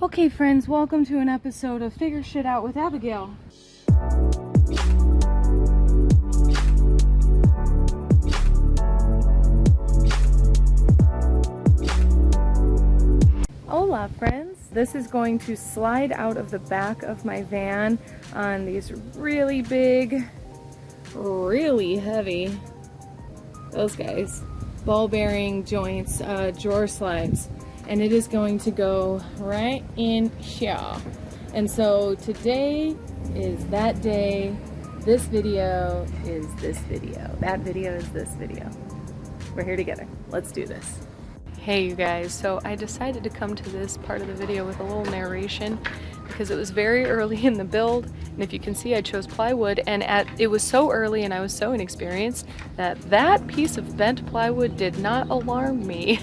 Okay friends, welcome to an episode of Figure Shit Out with Abigail. Hola friends, this is going to slide out of the back of my van on these really big, really heavy, those guys, ball bearing joints, drawer slides. And it is going to go right in here. And so today is that day. This video is this video. That video is this video. We're here together. Let's do this. Hey you guys, so I decided to come to this part of the video with a little narration because it was very early in the build, and if you can see I chose plywood, and it was so early and I was so inexperienced that that piece of bent plywood did not alarm me.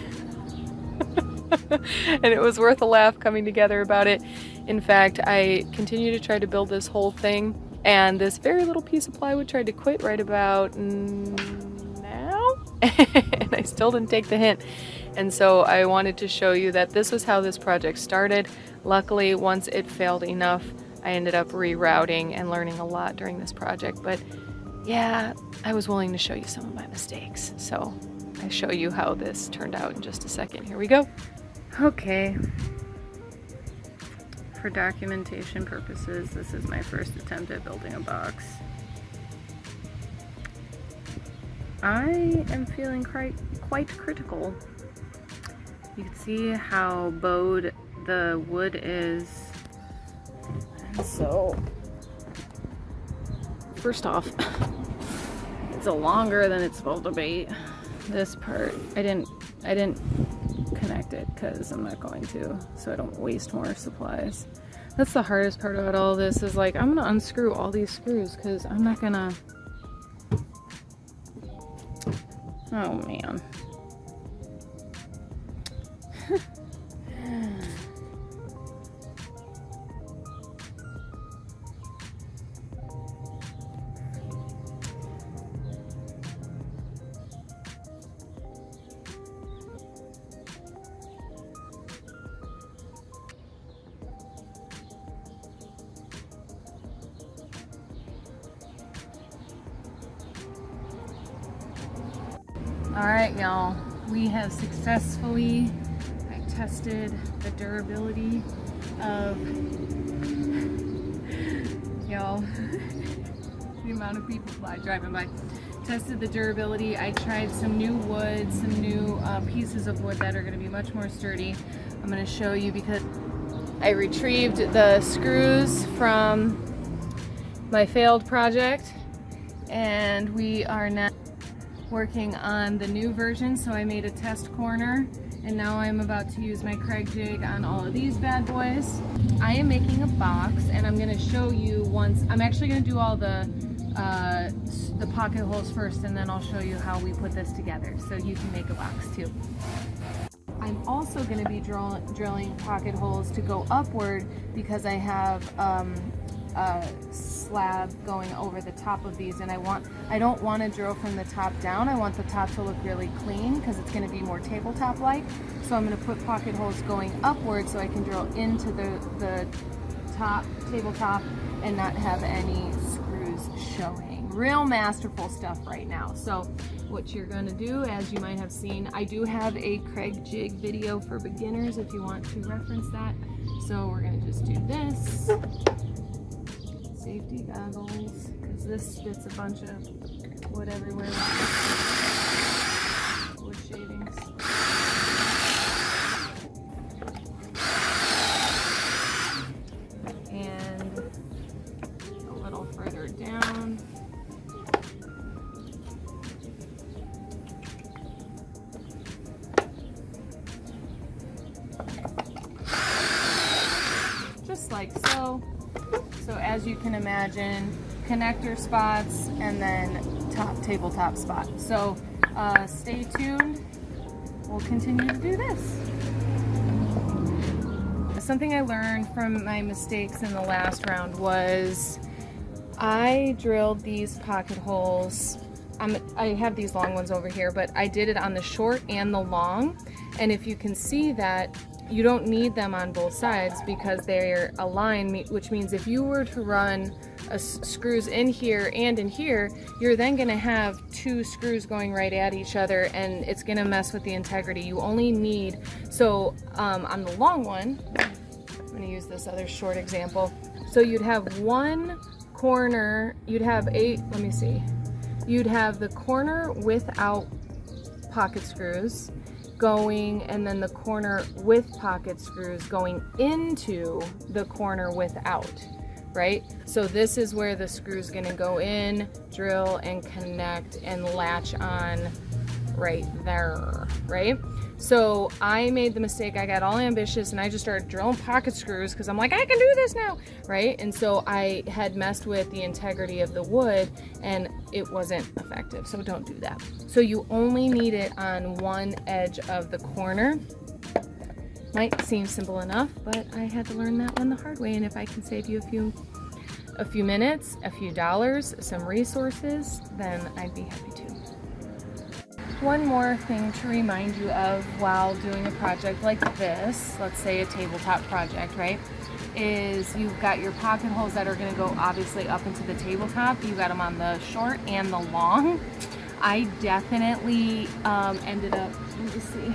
And it was worth a laugh coming together about it. In fact, I continued to try to build this whole thing, and this very little piece of plywood tried to quit right about now, and I still didn't take the hint. And so I wanted to show you that this was how this project started. Luckily, once it failed enough, I ended up rerouting and learning a lot during this project. But yeah, I was willing to show you some of my mistakes. So I'll show you how this turned out in just a second. Here we go. Okay. For documentation purposes, this is my first attempt at building a box. I am feeling quite critical. You can see how bowed the wood is. And so, first off, it's longer than it's supposed to be. This part, I didn't connect it because I'm not going to, so I don't waste more supplies. That's the hardest part about all this, is like I'm gonna unscrew all these screws because I'm not gonna. Oh man. Alright y'all, we have successfully tested the durability of y'all, the amount of people driving by. Tested the durability. I tried some new wood, some new pieces of wood that are going to be much more sturdy. I'm going to show you because I retrieved the screws from my failed project, and we are now working on the new version. So I made a test corner, and now I'm about to use my Craig jig on all of these bad boys. I am making a box, and I'm going to show you once. I'm actually going to do all the pocket holes first, and then I'll show you how we put this together so you can make a box too. I'm also going to be drilling pocket holes to go upward because I have a slab going over the top of these, and I don't want to drill from the top down. I want the top to look really clean because it's going to be more tabletop like. So I'm going to put pocket holes going upward so I can drill into the top tabletop and not have any screws showing. Real masterful stuff right now. So what you're going to do, as you might have seen, I do have a Craig jig video for beginners if you want to reference that. So we're going to just do this. Safety goggles, because this spits a bunch of wood everywhere. Wood shavings. And a little further down. Just like so. So as you can imagine, connector spots and then tabletop spot. So stay tuned. We'll continue to do this. Something I learned from my mistakes in the last round was I drilled these pocket holes. I have these long ones over here, but I did it on the short and the long. And if you can see that you don't need them on both sides because they're aligned, which means if you were to run screws in here and in here, you're then going to have two screws going right at each other, and it's going to mess with the integrity. You only need, so on the long one, I'm going to use this other short example. So you'd have one corner, you'd have let me see, you'd have the corner without pocket screws going, and then the corner with pocket screws going into the corner without, right? So this is where the screw's gonna go in, drill, and connect and latch on right there, right? So I made the mistake, I got all ambitious and I just started drilling pocket screws because I'm like, I can do this now, right? And so I had messed with the integrity of the wood and it wasn't effective, so don't do that. So you only need it on one edge of the corner. Might seem simple enough, but I had to learn that one the hard way, and if I can save you a few minutes, a few dollars, some resources, then I'd be happy to. One more thing to remind you of while doing a project like this, let's say a tabletop project, right, is you've got your pocket holes that are going to go obviously up into the tabletop. You got them on the short and the long. I definitely ended up, let me see,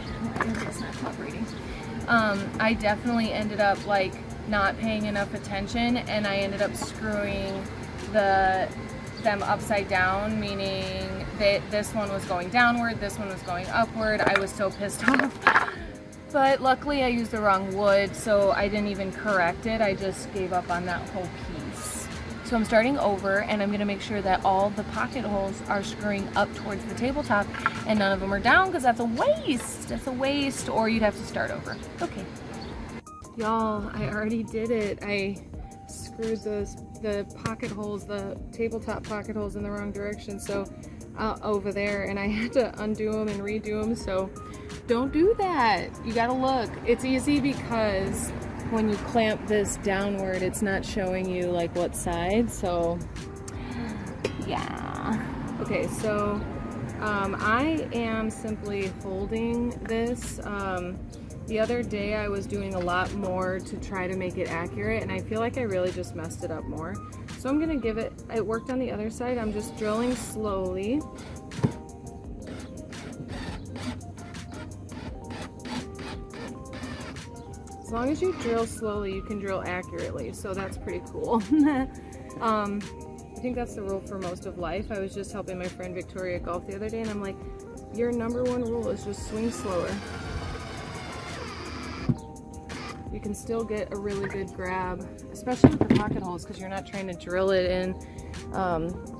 it's not cooperating. I definitely ended up like not paying enough attention, and I ended up screwing them upside down, meaning that this one was going downward, this one was going upward. I was so pissed off. But luckily I used the wrong wood, so I didn't even correct it. I just gave up on that whole piece. So I'm starting over, and I'm gonna make sure that all the pocket holes are screwing up towards the tabletop and none of them are down, because that's a waste. That's a waste, or you'd have to start over. Okay. Y'all, I already did it. I screwed the pocket holes, the tabletop pocket holes in the wrong direction, so over there, and I had to undo them and redo them, so don't do that. You gotta look. It's easy because when you clamp this downward, it's not showing you like what side, so yeah. Okay, so I am simply holding this. The other day I was doing a lot more to try to make it accurate, and I feel like I really just messed it up more. So I'm gonna give it, it worked on the other side. I'm just drilling slowly. As long as you drill slowly, you can drill accurately, so that's pretty cool. I think that's the rule for most of life. I was just helping my friend Victoria golf the other day, and I'm like, your number one rule is just swing slower. You can still get a really good grab, especially with the pocket holes, because you're not trying to drill it in.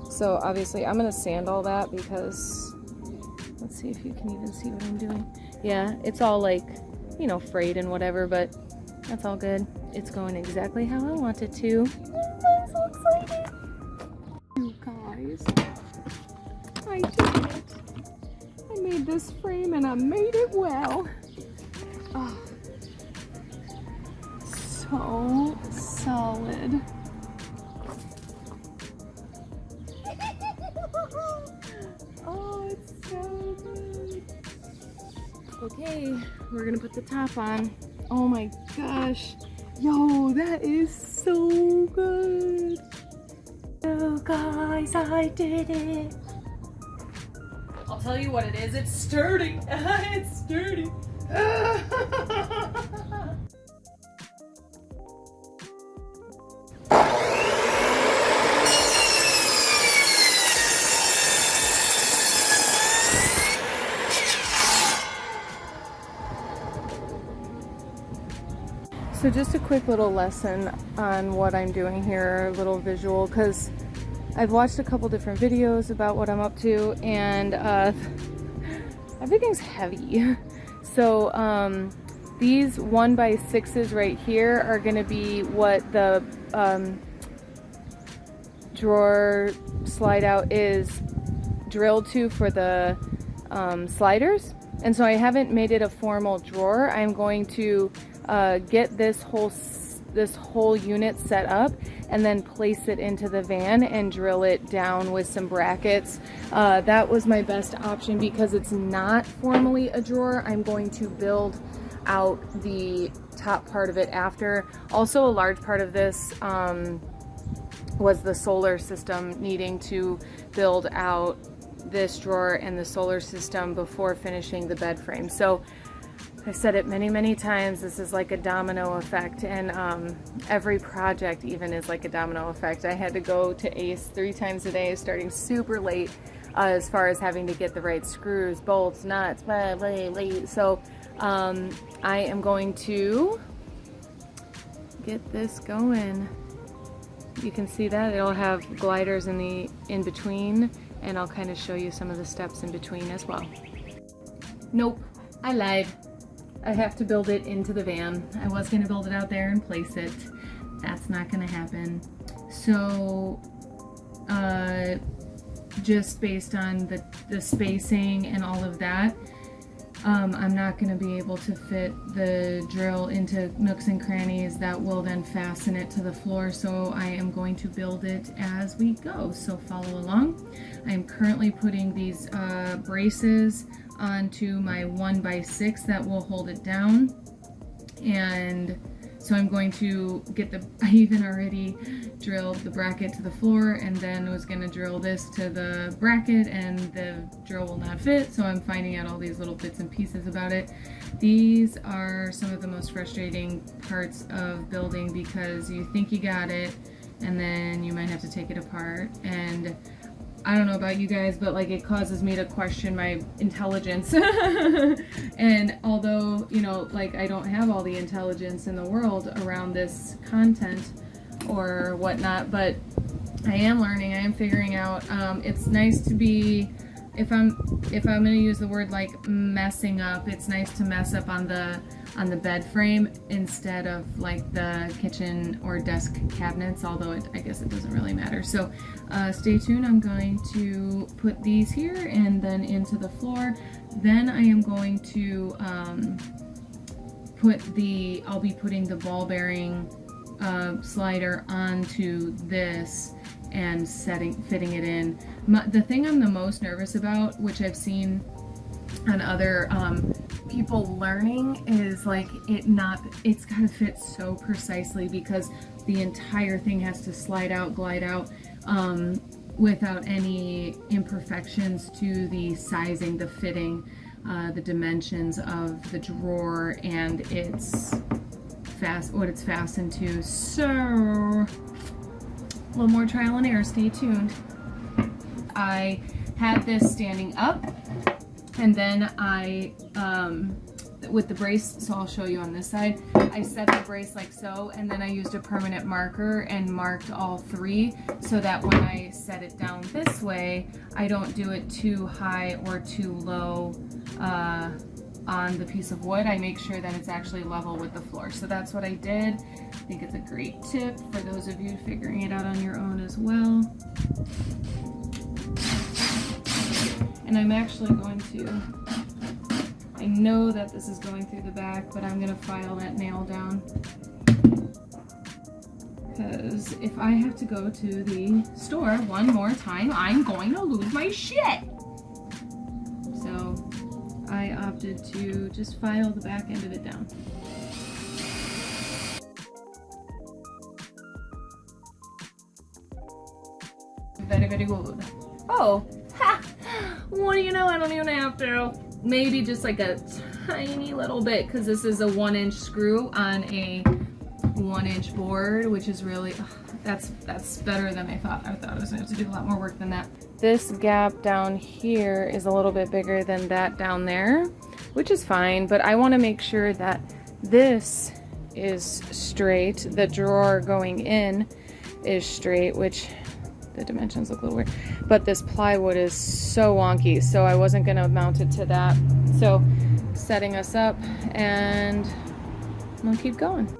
So obviously I'm gonna sand all that because, let's see if you can even see what I'm doing. Yeah, it's all like, you know, frayed and whatever, but that's all good. It's going exactly how I want it to. I'm so excited. You guys, I did it. I made this frame and I made it well. Oh. So solid. Oh, it's so good. Okay, we're gonna put the top on. Oh my gosh. Yo, that is so good. Oh guys, I did it. I'll tell you what it is. It's sturdy. It's sturdy. So just a quick little lesson on what I'm doing here, a little visual, because I've watched a couple different videos about what I'm up to, and everything's heavy. So these 1x6s right here are going to be what the drawer slide out is drilled to for the sliders. And so I haven't made it a formal drawer. I'm going to get this whole unit set up and then place it into the van and drill it down with some brackets. That was my best option because it's not formally a drawer. I'm going to build out the top part of it after. Also, a large part of this was the solar system, needing to build out this drawer and the solar system before finishing the bed frame. So I've said it many, many times, this is like a domino effect, and every project even is like a domino effect. I had to go to Ace 3 times a day, starting super late, as far as having to get the right screws, bolts, nuts, blah, blah, blah. So I am going to get this going. You can see that it'll have gliders in between, and I'll kind of show you some of the steps in between as well. Nope, I lied. I have to build it into the van. I was going to build it out there and place it. That's not going to happen. So just based on the spacing and all of that, I'm not going to be able to fit the drill into nooks and crannies that will then fasten it to the floor, so I am going to build it as we go. So follow along. I am currently putting these braces onto my 1x6 that will hold it down, and so I'm going to get I even already drilled the bracket to the floor, and then was going to drill this to the bracket, and the drill will not fit, so I'm finding out all these little bits and pieces about it. These are some of the most frustrating parts of building, because you think you got it and then you might have to take it apart, and I don't know about you guys, but like it causes me to question my intelligence. And although, you know, like I don't have all the intelligence in the world around this content or whatnot, but I am learning, I am figuring out. It's nice to be, if I'm going to use the word like messing up, it's nice to mess up on the bed frame instead of like the kitchen or desk cabinets, although I guess it doesn't really matter. So stay tuned. I'm going to put these here and then into the floor. Then I am going to I'll be putting the ball bearing slider onto this and fitting it in. The thing I'm the most nervous about, which I've seen on other people learning, is like it's gotta fit so precisely, because the entire thing has to slide out, glide out, without any imperfections to the sizing, the fitting, the dimensions of the drawer, and what it's fastened to. So a little more trial and error, stay tuned. I had this standing up, and then I, with the brace, so I'll show you on this side, I set the brace like so, and then I used a permanent marker and marked all 3, so that when I set it down this way, I don't do it too high or too low on the piece of wood. I make sure that it's actually level with the floor. So that's what I did. I think it's a great tip for those of you figuring it out on your own as well. And I'm actually going to, I know that this is going through the back, but I'm going to file that nail down, because if I have to go to the store one more time, I'm going to lose my shit. So I opted to just file the back end of it down. Very, very good. Oh, ha! What do you know? I don't even have to. Maybe just like a tiny little bit, because this is a 1-inch screw on a 1-inch board, which is really, that's better than I thought. I thought I was going to have to do a lot more work than that. This gap down here is a little bit bigger than that down there, which is fine, but I want to make sure that this is straight. The drawer going in is straight, which the dimensions look a little weird, but this plywood is so wonky, so I wasn't going to mount it to that. So setting us up, and we'll keep going.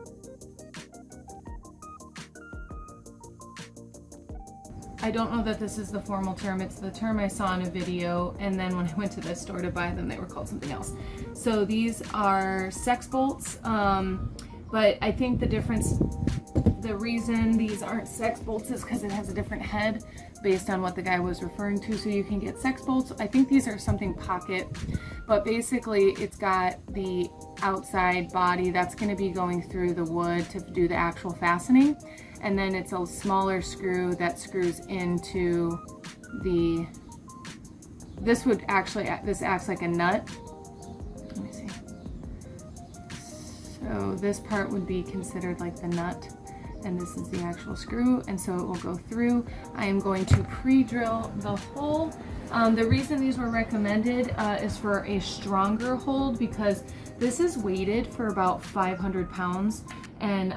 I don't know that this is the formal term. It's the term I saw in a video, and then when I went to the store to buy them, they were called something else. So these are sex bolts, but I think the difference the reason these aren't sex bolts is because it has a different head based on what the guy was referring to. So you can get sex bolts. I think these are something pocket, but basically it's got the outside body that's going to be going through the wood to do the actual fastening. And then it's a smaller screw that screws into the, this acts like a nut. Let me see. So this part would be considered like the nut, and this is the actual screw, and so it will go through. I am going to pre-drill the hole. The reason these were recommended is for a stronger hold, because this is weighted for about 500 pounds, and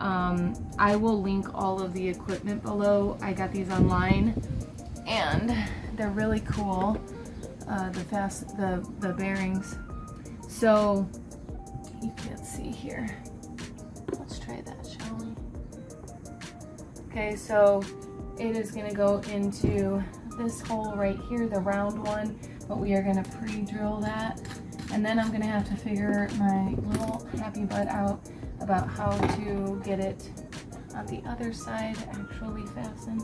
I will link all of the equipment below. I got these online, and they're really cool. The bearings. So you can't see here. Let's try that, shall we? Okay, so it is going to go into this hole right here, the round one, but we are going to pre-drill that, and then I'm going to have to figure my little happy butt out about how to get it on the other side actually fastened.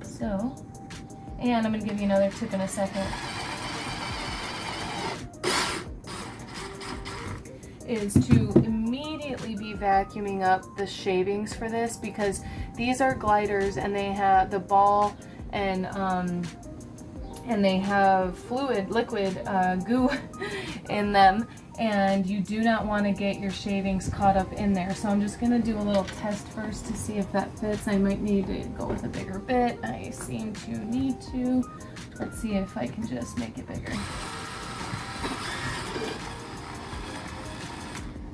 So, and I'm going to give you another tip in a second, is to immediately be vacuuming up the shavings for this, because these are gliders and they have the ball and they have liquid goo in them, and you do not want to get your shavings caught up in there. So I'm just going to do a little test first to see if that fits. I might need to go with a bigger bit. I seem to need to. Let's see if I can just make it bigger.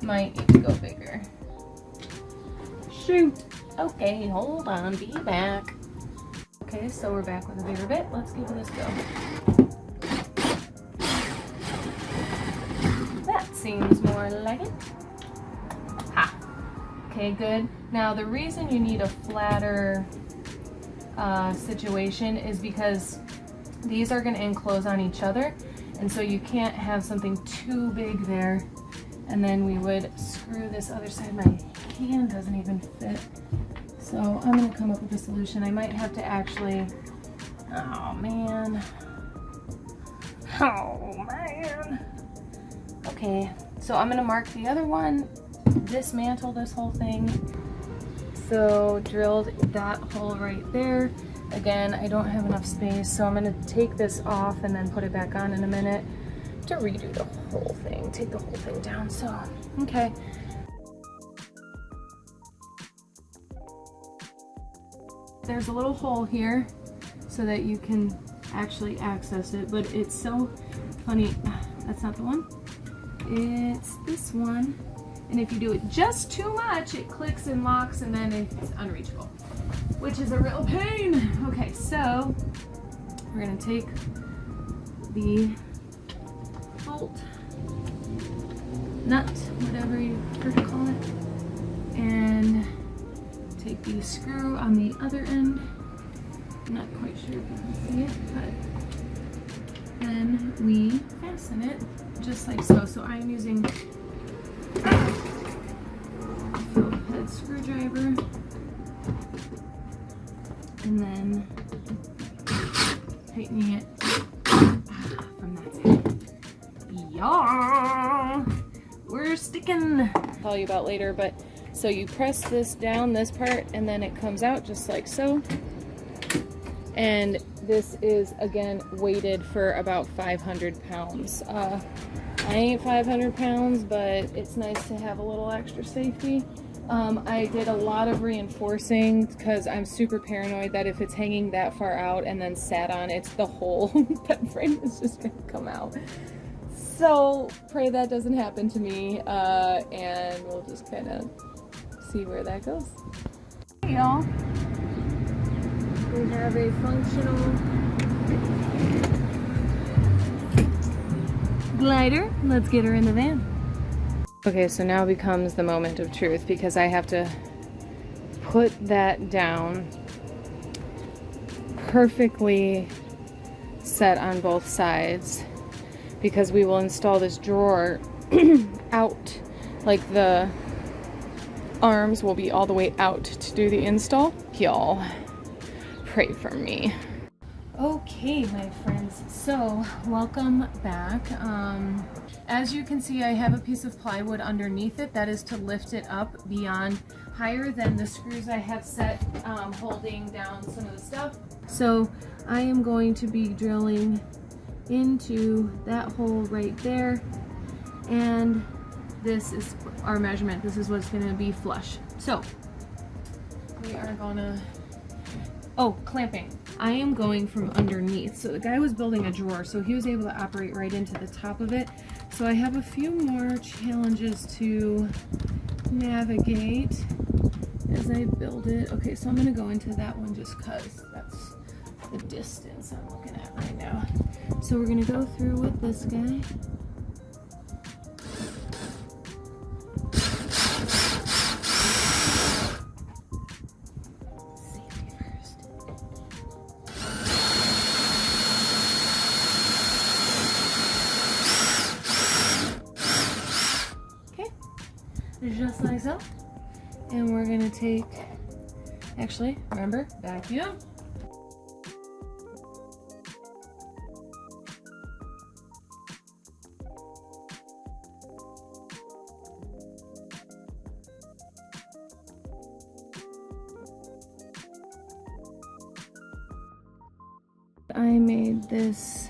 Might need to go bigger. Shoot! Okay, hold on, be back. Okay, so we're back with a bigger bit. Let's give this a go. That seems more like it. Ha! Okay, good. Now the reason you need a flatter situation is because these are going to enclose on each other, and so you can't have something too big there. And then we would screw this other side. My hand doesn't even fit. So I'm going to come up with a solution. I might have to actually, oh man. Okay, so I'm going to mark the other one, dismantle this whole thing. So drilled that hole right there. Again, I don't have enough space, so I'm going to take this off and then put it back on in a minute to redo the whole thing, take the whole thing down. So, okay. There's a little hole here so that you can actually access it, but it's so funny. That's not the one. It's this one. And if you do it just too much, it clicks and locks and then it's unreachable, which is a real pain. Okay, so we're gonna take the bolt, nut, whatever you prefer to call it, and take the screw on the other end. I'm not quite sure if you can see it, but then we fasten it just like so. So I'm using a Phillips head screwdriver, and then tightening it from that side. Yeah, we're sticking. I'll tell you about later, but so you press this down, this part, and then it comes out just like so. And this is again weighted for about 500 pounds. I ain't 500 pounds, but it's nice to have a little extra safety. I did a lot of reinforcing because I'm super paranoid that if it's hanging that far out and then sat on, it's the whole bed frame is just gonna come out. So pray that doesn't happen to me, and we'll just kind of see where that goes. Hey y'all, we have a functional glider. Let's get her in the van. Okay, so now becomes the moment of truth, because I have to put that down perfectly set on both sides, because we will install this drawer out, like the arms will be all the way out to do the install. Y'all pray for me. Okay, my friends, so welcome back. As you can see, I have a piece of plywood underneath it. That is to lift it up beyond, higher than the screws I have set holding down some of the stuff. So I am going to be drilling into that hole right there, and this is our measurement. This is what's going to be flush. So we are gonna, oh, clamping. I am going from underneath. So the guy was building a drawer, so he was able to operate right into the top of it. So I have a few more challenges to navigate as I build it. Okay, so I'm gonna go into that one just cause that's the distance I'm looking at right now. So we're gonna go through with this guy. Just like so. And we're gonna take, actually, remember, vacuum. I made this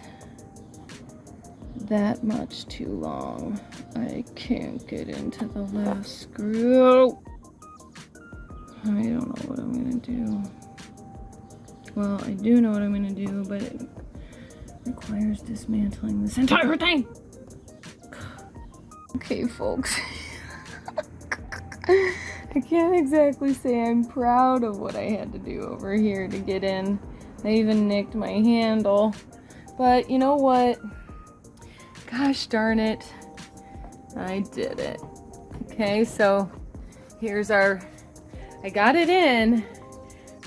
that much too long. I can't get into the last screw. I don't know what I'm gonna do. Well, I do know what I'm gonna do, but it requires dismantling this entire thing. Okay, folks. I can't exactly say I'm proud of what I had to do over here to get in. I even nicked my handle. But you know what? Gosh darn it. I did it. Okay, so here's our, I got it in,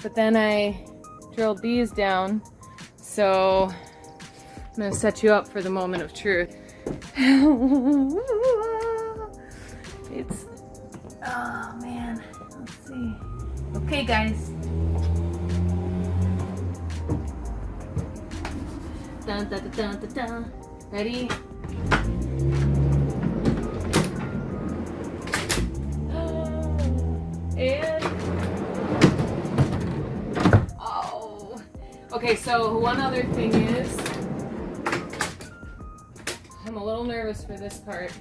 but then I drilled these down. So I'm gonna set you up for the moment of truth. It's, oh man, let's see. Okay guys. Dun, dun, dun, dun, dun. Ready? And oh, okay, so one other thing is I'm a little nervous for this part.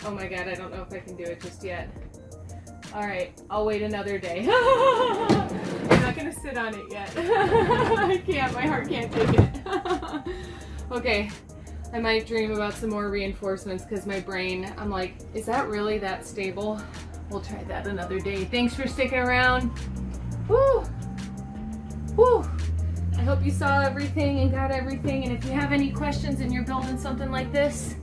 Oh my god, I don't know if I can do it just yet. All right, I'll wait another day. I'm not gonna sit on it yet. I can't, my heart can't take it. Okay, I might dream about some more reinforcements because my brain, I'm like, is that really that stable? We'll try that another day. Thanks for sticking around. Woo! Woo! I hope you saw everything and got everything. And if you have any questions and you're building something like this,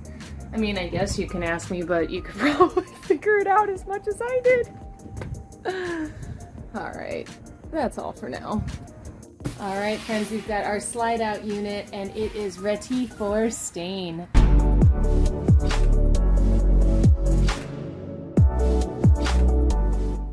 I mean, I guess you can ask me, but you could probably figure it out as much as I did. All right, that's all for now. All right, friends, we've got our slide out unit and it is ready for stain.